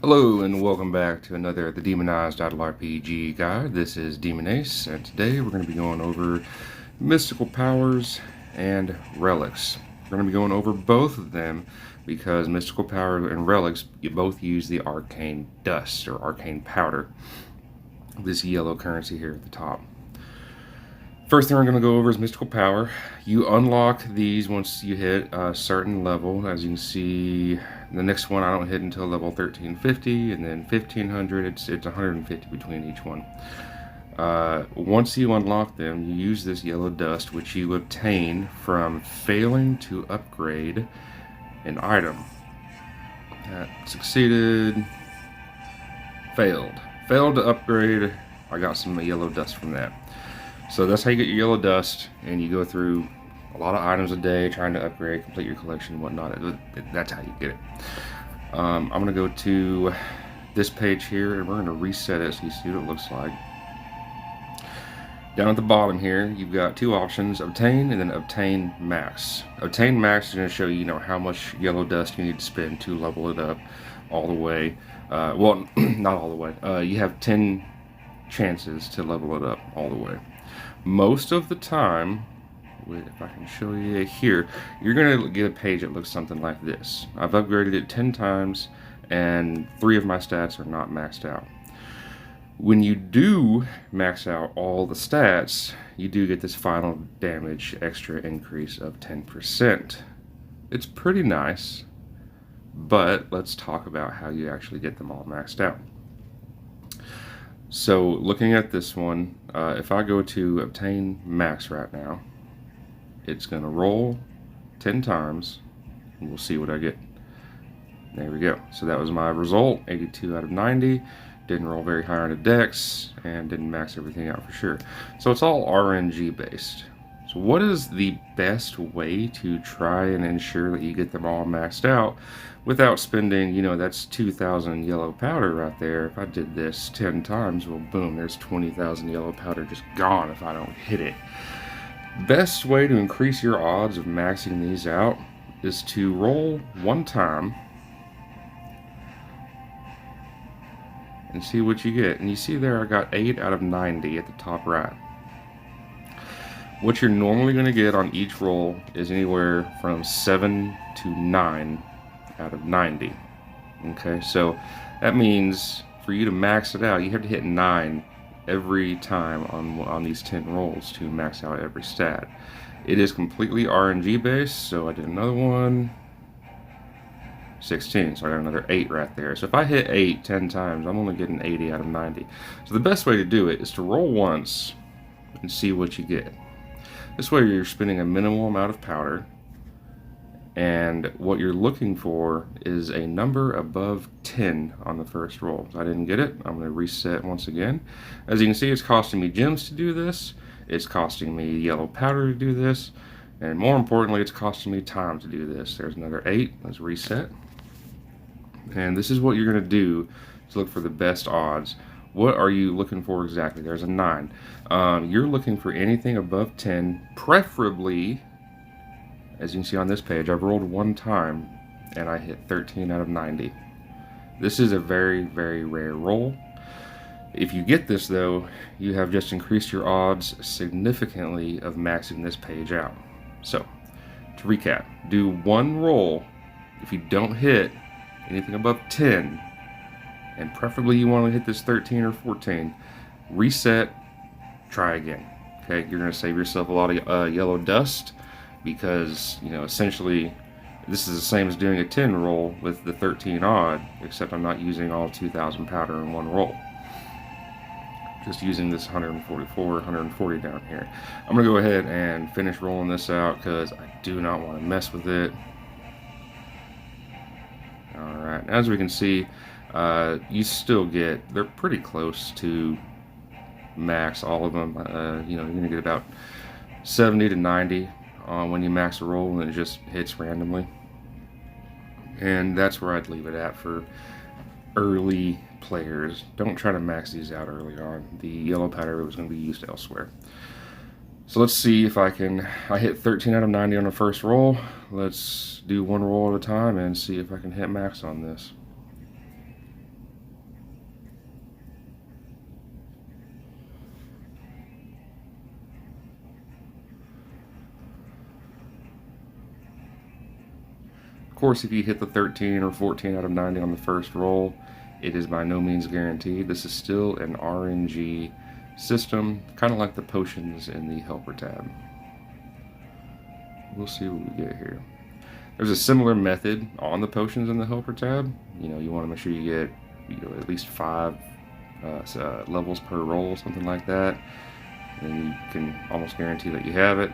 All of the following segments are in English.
Hello and welcome back to another The Demonized RPG guide. This is Demonized, and today we're going to be going over mystical powers and relics. We're going to be going over both of them because mystical power and relics both use the arcane dust or arcane powder, this yellow currency here at the top. First thing we're going to go over is mystical power. You unlock these once you hit a certain level. As you can see, the next one I don't hit until level 1350, and then 1500. It's 150 between each one. Once you unlock them, you use this yellow dust, which you obtain from failing to upgrade an item. Succeeded, failed to upgrade. I got some yellow dust from that. So that's how you get your yellow dust, and you go through a lot of items a day trying to upgrade, complete your collection and whatnot. That's how you get it. I'm going to go to this page here, and we're going to reset it so you see what it looks like. Down at the bottom here, you've got two options, obtain and then obtain max. Obtain max is going to show you, how much yellow dust you need to spend to level it up all the way. Well, not all the way. You have 10 chances to level it up all the way. Most of the time, if I can show you here, you're going to get a page that looks something like this. I've upgraded it 10 times, and 3 of my stats are not maxed out. When you do max out all the stats, you do get this final damage extra increase of 10%. It's pretty nice, but let's talk about how you actually get them all maxed out. So looking at this one, if I go to obtain max right now, it's going to roll 10 times, and we'll see what I get. There we go. So that was my result, 82 out of 90. Didn't roll very high on the dex, and didn't max everything out for sure. So it's all RNG based. So what is the best way to try and ensure that you get them all maxed out without spending, that's 2,000 yellow powder right there. If I did this 10 times, well, boom, there's 20,000 yellow powder just gone if I don't hit it. Best way to increase your odds of maxing these out is to roll one time and see what you get. And you see there I got 8 out of 90 at the top right. What you're normally going to get on each roll is anywhere from 7 to 9 out of 90. Okay, so that means for you to max it out, you have to hit 9 every time on these 10 rolls to max out every stat. It is completely RNG based, so I did another one. 16, so I got another 8 right there. So if I hit 8 10 times, I'm only getting 80 out of 90. So the best way to do it is to roll once and see what you get. This way you're spending a minimal amount of powder, and what you're looking for is a number above 10 on the first roll. So I didn't get it. I'm going to reset once again. As you can see, it's costing me gems to do this. It's costing me yellow powder to do this. And more importantly, it's costing me time to do this. There's another 8. Let's reset. And this is what you're going to do to look for the best odds. What are you looking for exactly? There's a 9. You're looking for anything above 10, preferably, as you can see on this page, I've rolled one time and I hit 13 out of 90. This is a very, very rare roll. If you get this though, you have just increased your odds significantly of maxing this page out. So, to recap, do one roll. If you don't hit anything above 10, and preferably you want to hit this 13 or 14, reset, try again. Okay, you're going to save yourself a lot of yellow dust, because essentially this is the same as doing a 10 roll with the 13 odd, except I'm not using all 2,000 powder in one roll. Just using this 144, 140 down here. I'm going to go ahead and finish rolling this out because I do not want to mess with it. Alright, as we can see, you still get, they're pretty close to max, all of them. You're going to get about 70 to 90 when you max a roll, and it just hits randomly. And that's where I'd leave it at for early players. Don't try to max these out early on. The yellow powder was going to be used elsewhere. So let's see if I hit 13 out of 90 on the first roll. Let's do one roll at a time and see if I can hit max on this. course, if you hit the 13 or 14 out of 90 on the first roll, it is by no means guaranteed. This is still an RNG system, kind of like the potions in the helper tab. We'll see what we get here. There's a similar method on the potions in the helper tab. You know, you want to make sure you get, you know, at least 5 levels per roll, something like that. And you can almost guarantee that you have it.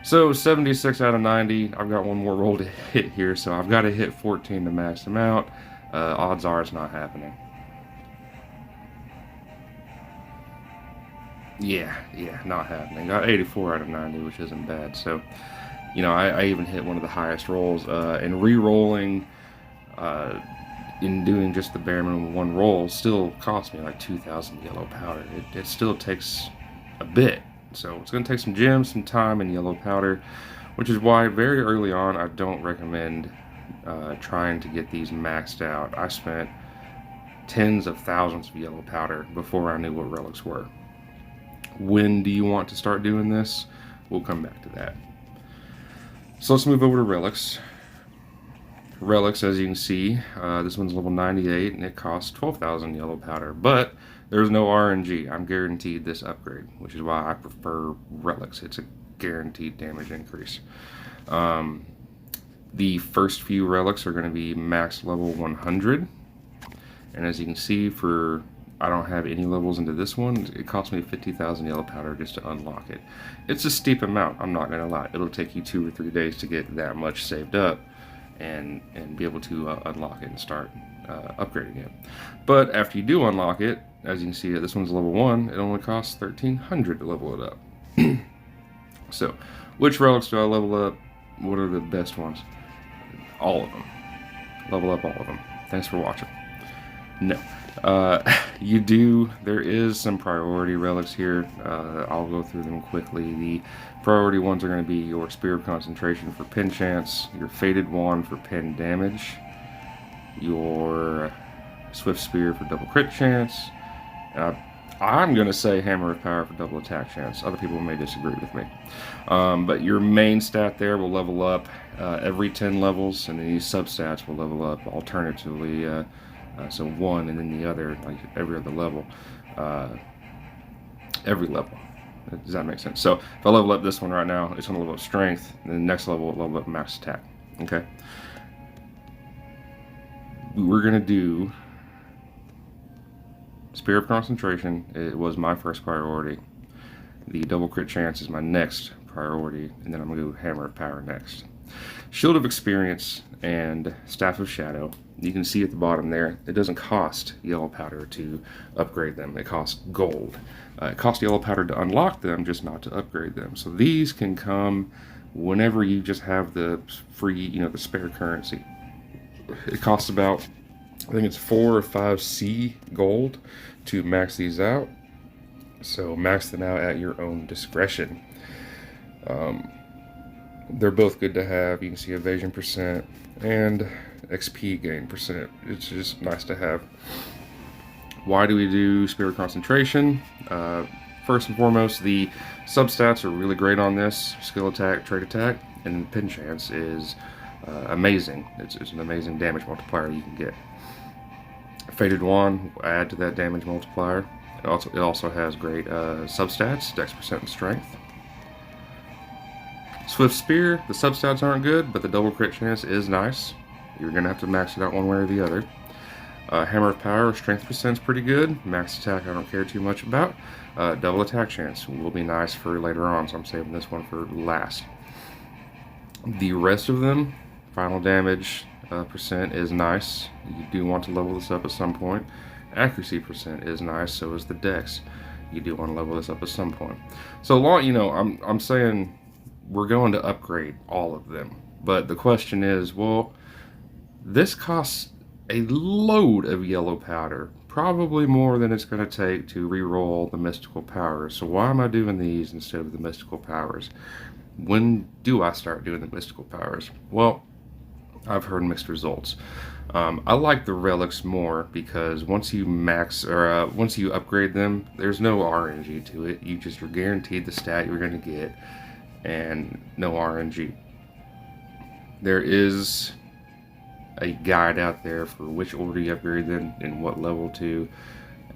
So 76 out of 90. I've got one more roll to hit here, so I've got to hit 14 to max them out. Odds are it's not happening. Yeah, not happening. Got 84 out of 90, which isn't bad. So, you know, I even hit one of the highest rolls. And re-rolling, in doing just the bare minimum one roll, still cost me like 2,000 yellow powder. It still takes a bit. So it's going to take some gems, some time, and yellow powder, which is why very early on I don't recommend trying to get these maxed out. I spent tens of thousands of yellow powder before I knew what relics were. When do you want to start doing this? We'll come back to that. So let's move over to relics. Relics, as you can see, this one's level 98 and it costs 12,000 yellow powder, but there's no RNG. I'm guaranteed this upgrade, which is why I prefer relics. It's a guaranteed damage increase. The first few relics are going to be max level 100, and as you can see, I don't have any levels into this one. It cost me 50,000 yellow powder just to unlock it. It's a steep amount, I'm not going to lie. It'll take you 2 or 3 days to get that much saved up and be able to unlock it and start upgrading it. But after you do unlock it, as you can see, this one's level 1. It only costs 1,300 to level it up. So, which relics do I level up? What are the best ones? All of them. Level up all of them. Thanks for watching. No. There is some priority relics here. I'll go through them quickly. The priority ones are going to be your Spear of Concentration for pin chance, your Faded Wand for pin damage, your Swift Spear for double crit chance. I'm going to say Hammer of Power for double attack chance. Other people may disagree with me. But your main stat there will level up every 10 levels, and then these substats will level up alternatively. So one and then the other, like every other level. Every level. Does that make sense? So if I level up this one right now, it's going to level up strength, and then the next level will level up max attack. Okay? We're going to do Spear of Concentration. It was my first priority. The double crit chance is my next priority, and then I'm going to do Hammer of Power next. Shield of Experience and Staff of Shadow. You can see at the bottom there, it doesn't cost yellow powder to upgrade them. It costs gold. It costs yellow powder to unlock them, just not to upgrade them. So these can come whenever you just have the free, the spare currency. It costs about, I think it's 4 or 5 C gold to max these out. So max them out at your own discretion. They're both good to have. You can see evasion percent and XP gain percent. It's just nice to have. Why do we do Spear of Concentration? First and foremost, the substats are really great on this. Skill attack, trait attack, and pin chance is amazing. It's an amazing damage multiplier you can get. Faded Wand will add to that damage multiplier. It also has great substats, dex percent and strength. Swift Spear, the substats aren't good, but the double crit chance is nice. You're going to have to max it out one way or the other. Hammer of Power, strength percent's pretty good. Max attack I don't care too much about. Double attack chance will be nice for later on, so I'm saving this one for last. The rest of them, final damage percent is nice. You do want to level this up at some point. Accuracy percent is nice, so is the dex. You do want to level this up at some point. So long, I'm saying we're going to upgrade all of them. But the question is, well, this costs a load of yellow powder, probably more than it's going to take to re-roll the mystical powers. So why am I doing these instead of the mystical powers? When do I start doing the mystical powers? Well, I've heard mixed results. I like the relics more because once you once you upgrade them, there's no RNG to it. You're guaranteed the stat you're going to get, and no RNG. There is a guide out there for which order you upgrade them and what level to,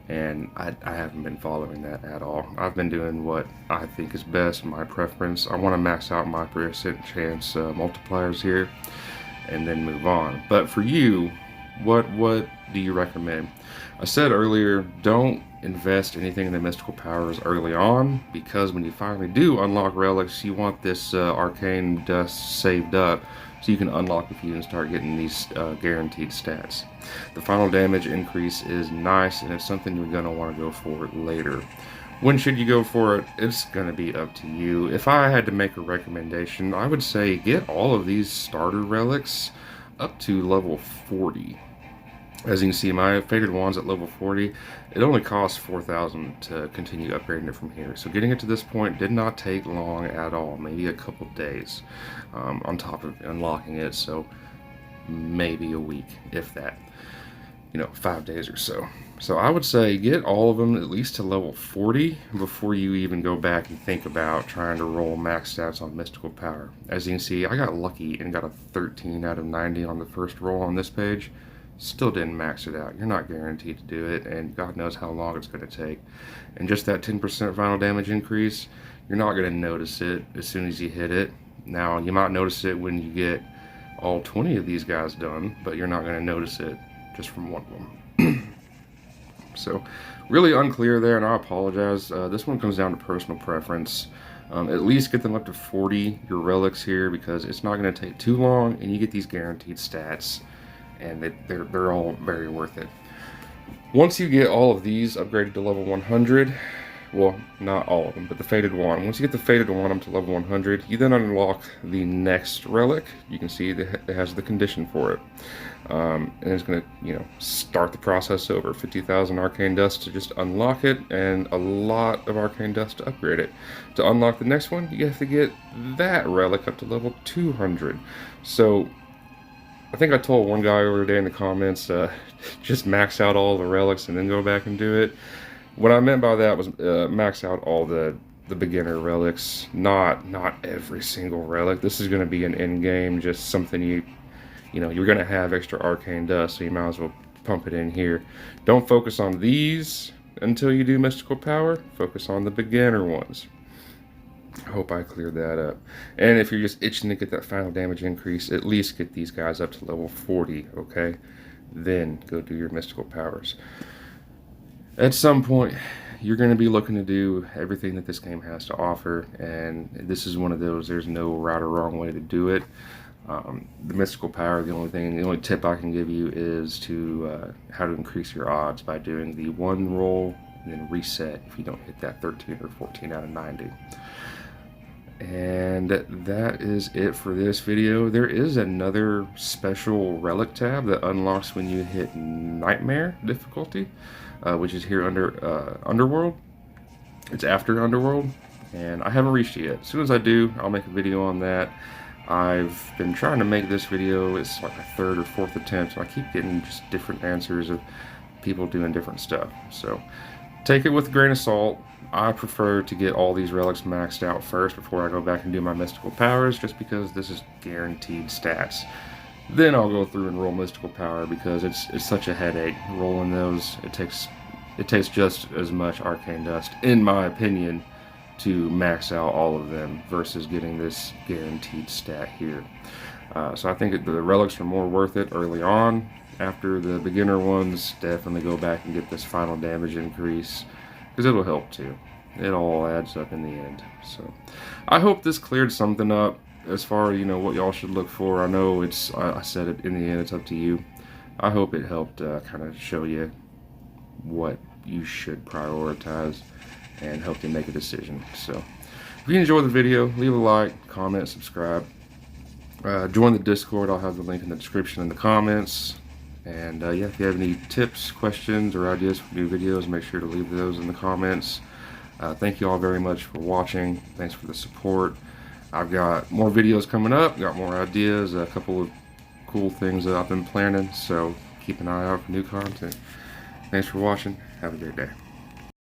and I haven't been following that at all. I've been doing what I think is best, my preference. I want to max out my percent chance multipliers here and then move on. But for you, what do you recommend? I said earlier, don't invest anything in the mystical powers early on, because when you finally do unlock relics, you want this arcane dust saved up so you can unlock a few and start getting these guaranteed stats. The final damage increase is nice, and it's something you're going to want to go for later. When should you go for it? It's going to be up to you. If I had to make a recommendation, I would say get all of these starter relics up to level 40. As you can see, my Faded Wand's at level 40. It only costs 4,000 to continue upgrading it from here. So getting it to this point did not take long at all. Maybe a couple days on top of unlocking it. So maybe a week, if that. 5 days or so. So I would say get all of them at least to level 40 before you even go back and think about trying to roll max stats on mystical power. As you can see, I got lucky and got a 13 out of 90 on the first roll on this page. Still didn't max it out. You're not guaranteed to do it, and God knows how long it's going to take. And just that 10% final damage increase, you're not going to notice it as soon as you hit it. Now, you might notice it when you get all 20 of these guys done, but you're not going to notice it just from one of them. So, really unclear there, and I apologize. This one comes down to personal preference. At least get them up to 40, your relics here, because it's not going to take too long, and you get these guaranteed stats. And they're all very worth it. Once you get all of these upgraded to level 100, well, not all of them, but the Faded Wand. Once you get the Faded Wand up to level 100, you then unlock the next relic. You can see that it has the condition for it. And it's going to, start the process over. 50,000 arcane dust to just unlock it, and a lot of arcane dust to upgrade it. To unlock the next one, you have to get that relic up to level 200. So I think I told one guy over there in the comments, just max out all the relics and then go back and do it. What I meant by that was max out all the beginner relics, not every single relic. This is going to be an end game, just something you're going to have extra arcane dust, so you might as well pump it in here. Don't focus on these until you do mystical power. Focus on the beginner ones. I hope I cleared that up. And if you're just itching to get that final damage increase, at least get these guys up to level 40, okay? Then go do your mystical powers. At some point, you're going to be looking to do everything that this game has to offer, and this is one of those, there's no right or wrong way to do it. The mystical power, the only tip I can give you is to how to increase your odds by doing the one roll and then reset if you don't hit that 13 or 14 out of 90. And that is it for this video. There is another special relic tab that unlocks when you hit Nightmare difficulty, which is here under Underworld. It's after Underworld, and I haven't reached it yet. As soon as I do, I'll make a video on that. I've been trying to make this video. It's like my third or fourth attempt, and I keep getting just different answers of people doing different stuff. So take it with a grain of salt. I prefer to get all these relics maxed out first before I go back and do my mystical powers, just because this is guaranteed stats. Then I'll go through and roll mystical power, because it's such a headache rolling those. It takes just as much arcane dust, in my opinion, to max out all of them versus getting this guaranteed stat here. So I think the relics are more worth it early on. After the beginner ones, definitely go back and get this final damage increase, because it'll help too. It all adds up in the end. So I hope this cleared something up as far as what y'all should look for. I know I said it in the end, it's up to you. I hope it helped kind of show you what you should prioritize and help you make a decision. So if you enjoyed the video, leave a like, comment, subscribe. Join the Discord. I'll have the link in the description and the comments. And yeah, if you have any tips, questions, or ideas for new videos, make sure to leave those in the comments. Thank you all very much for watching. Thanks for the support. I've got more videos coming up, got more ideas, a couple of cool things that I've been planning, so keep an eye out for new content. Thanks for watching. Have a great day.